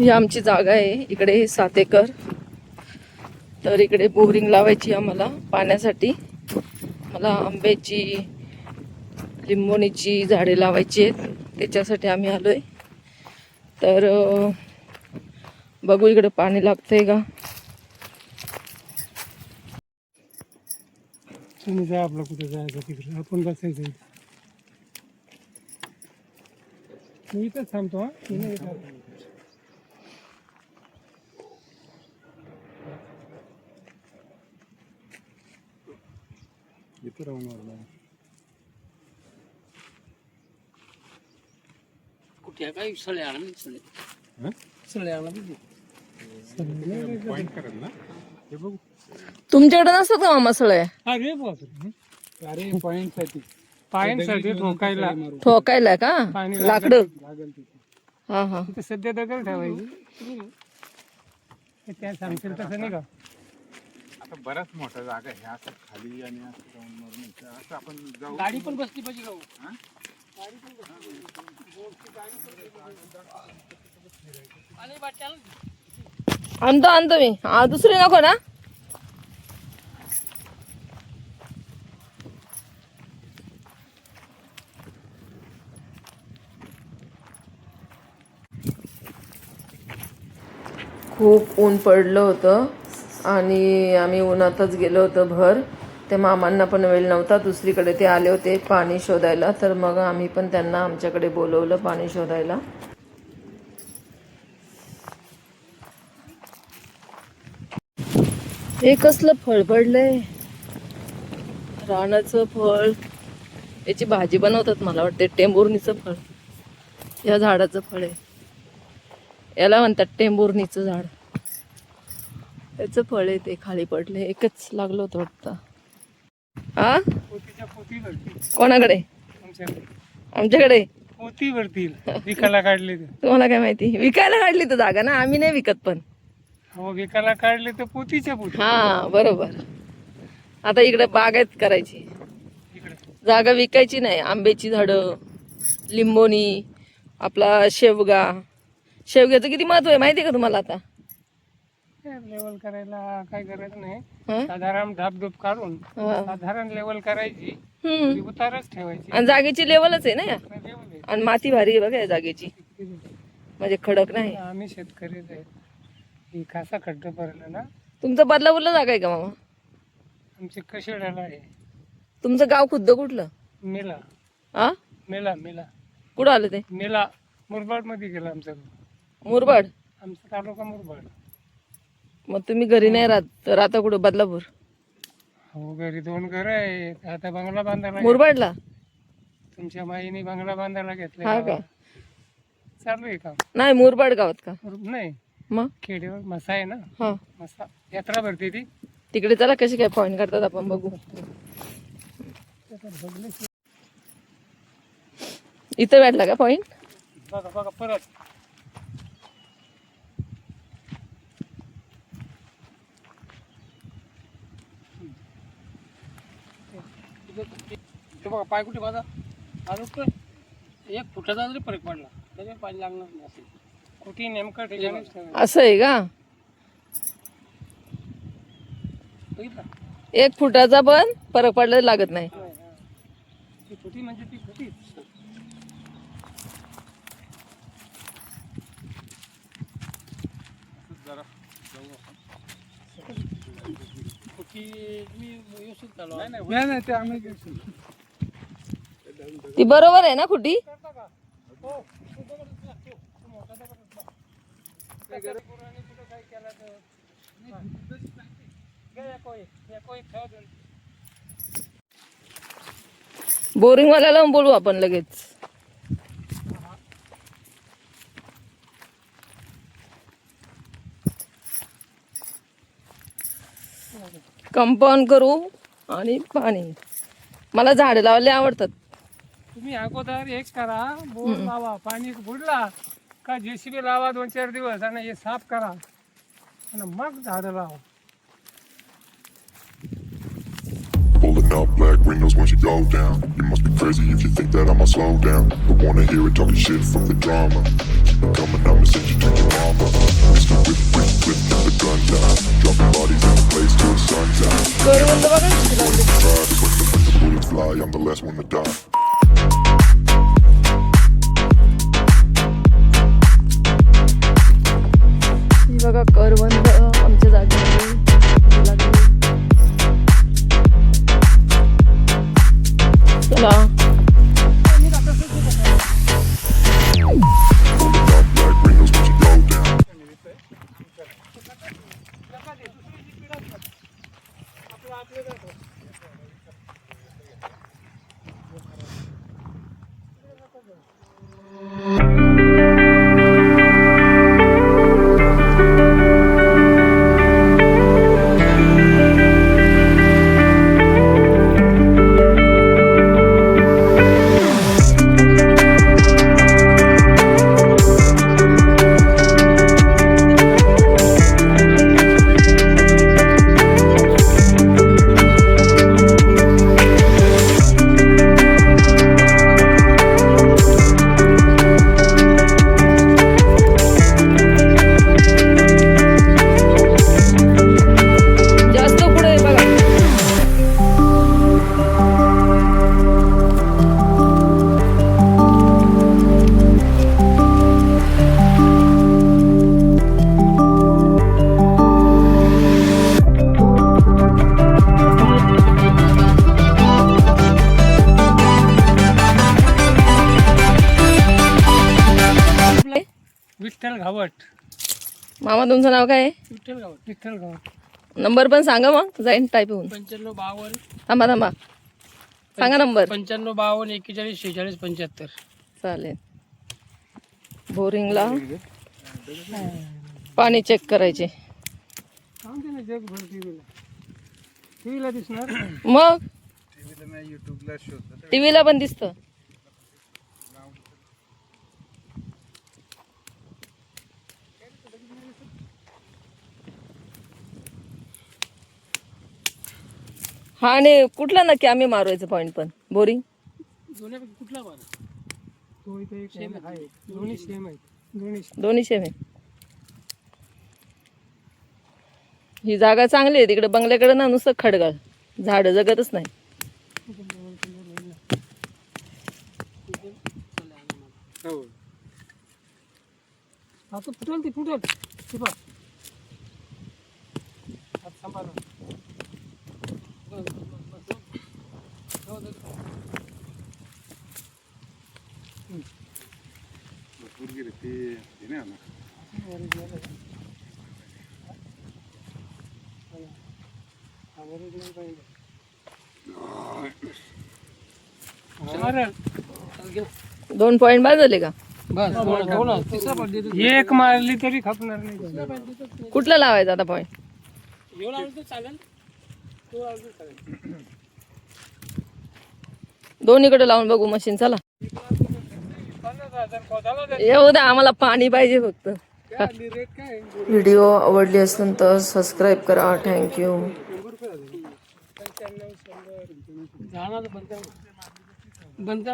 ही आमची जागा आहे. इकडे 7 एकर. तर इकडे बोरिंग लावायची आम्हाला पाण्यासाठी. मला आंब्याची, लिंबोणीची झाडे लावायची आहेत, त्याच्यासाठी आम्ही आलोय. तर बघू इकडे पाणी लागतंय का. तुम्ही जा, आपलं कुठे जायचं तिकडे, आपण बसायचं. मी इथंच थांबतो. इथं राहून कुठे काही सळे आला नाही, सळे आला नाही. पॉईंट करेल ना हे बघू. तुमच्याकडे नसतात का मामा सळ्या? अरे अरे पॉईंट साठी ठोकायला ठोकायला का लाकडं? लागेल तिथे. हा हा. तिथे सध्या दगड ठेवायची. त्या सांगतील तसं नाही का. आता बराच मोठा जागा आहे. असं खाली आणि असं जाऊन मरून असं आपण जाऊ. गाडी पण बसली पाहिजे गाऊ. आणतो आणतो मी. दुसरी नको ना. खूप ऊन पडलं होतं आणि आम्ही उन्हातच गेलो होतो भर. त्या मामांना पण वेळ नव्हता, दुसरीकडे ते आले होते पाणी शोधायला. तर मग आम्ही पण त्यांना आमच्याकडे बोलवलं पाणी शोधायला. हे कसलं फळ पडलंय, रानाचं फळ. याची भाजी बनवतात मला वाटते. टेंभुर्णीचं फळ या झाडाचं फळ आहे. याला म्हणतात टेंभुर्णीचं झाड. त्याचं फळ आहे ते. खाली पडले. एकच लागलं होतं वाटतं. हा, कोणाकडे? आमच्याकडे पोती भरतील विकायला काढले. तुम्हाला काय माहिती? विकायला काढली तर जागा ना, आम्ही नाही विकत. पण हो, विकायला काढले तर पोतीच्या पोती. हा बरोबर. आता इकडे बागायत करायची, जागा विकायची नाही. आंब्याची झाडं, लिंबोणी, आपला शेवगा. शेवग्याचं किती महत्व आहे माहिती आहे का तुम्हाला? आता लेवल करायला काय करायचं नाही. हं? साधारण धापधूप काढून हा. साधारण लेवल करायची. ती उतारच ठेवायची. आणि जागेची लेवलच आहे ना या. लेवल आहे. आणि माती भारी आहे बघा या जागेची, म्हणजे खडक नाही. आम्ही शेतकरीच आहे. ही कासा खड्डा भरला ना. तुमचं बदलापूरला जागा आहे का मामा? आमचे कशेडाला आहे. तुमचं गाव खुद्द कुठलं? मेला. हा, मेला मेला कुठं आलं ते? मेला मुरबाड मध्ये गेला आमचं. मुरबाड. आमचा तालुका मुरबाड. मग तुम्ही घरी नाही राहत तर आता कुठं? बदलापूर. हो, घरी 2 घर आहेत. आता बंगला बांधायला मुरबाडला. तुमच्या माईने बंगला बांधायला घेतला. हा का? चालू आहे का? नाही, मुरबाड गावात का? नाही, मग खेडेवर मसा आहे ना. हा, मसा यात्रा भरते ती. तिकडे चला कसे काय पॉईंट करतात आपण बघू. इथं भेटला का पॉईंट? बघा बघा परत. बघा पाय कुठे माझा अजून 1 फुटाचा जरी फरक पडला त्याच्यावर पाणी लागणार नाही. असेल कुठे नेमकं ठिकाणीच ठेवायचं. असं आहे का? बघितलं. 1 फुटाचा पण फरक पडला लागत नाही. ती फुटी म्हणजे ती फुटी. नाही ते आम्ही ती बरोबर आहे ना खुटी? बोरिंग वाल्याला बोलू आपण लगेच. कंपाऊंड करू आणि पाणी. मला झाडे लावायला आवडतात. तुम्ही अगोदर एक करा, बोर लावा, पाणी बुडला का जेसीबी लावा 2-4 दिवस आणि हे साफ करा आणि मग झाडं लावा. Pulling up black windows once you go down. You must be crazy if you think that I'ma slow down. Don't wanna hear it talking shit from the drama. Keep it coming, I'ma send you to your mama. बघा करवंद आमच्या जागेमध्ये लागली. चला जास्त पुढे आहे बघा. विठ्ठल घावट. मामा तुमचं नाव काय आहे? विठ्ठल घावट. विठ्ठल घावट. नंबर पण सांगा मग जाईन टाईप होऊन. 9552 थांबा थांबा सांगा नंबर. 9552 41 46 75. चालेल. बोरिंगला पाणी चेक करायचे. सांगते ना जगभर टीव्हीला दिसणार. मग युट्यूबला शोधलं टीव्हीला पण दिसतं. हा आणि कुठला नक्की आम्ही मारवायचं पॉइंट पण बोरिंग दोन्हीपैकी कुठला मार? तो इथे एक सेम आहे. दोन्ही सेम आहेत. दोन्ही सेम आहे. ही जागा चांगली आहे. तिकडे बंगल्याकडे ना नुसतं खडगाळ झाड जगतच नाही. हो. आता फुटल ती फुटल. ती पहा. हात सांभाळा. भरपूर गेले ते हे नाही आलं. दोन पॉइंट बाद झाले का? एक मारली तरी खपणार नाही. कुठला लावायचा आता पॉइंट? चालेल. दोन्हीकडे लावून बघू मशीन. चला येऊ द्या आम्हाला पाणी पाहिजे फक्त. व्हिडिओ आवडली असेल तर सबस्क्राईब करा. थँक्यू. बंद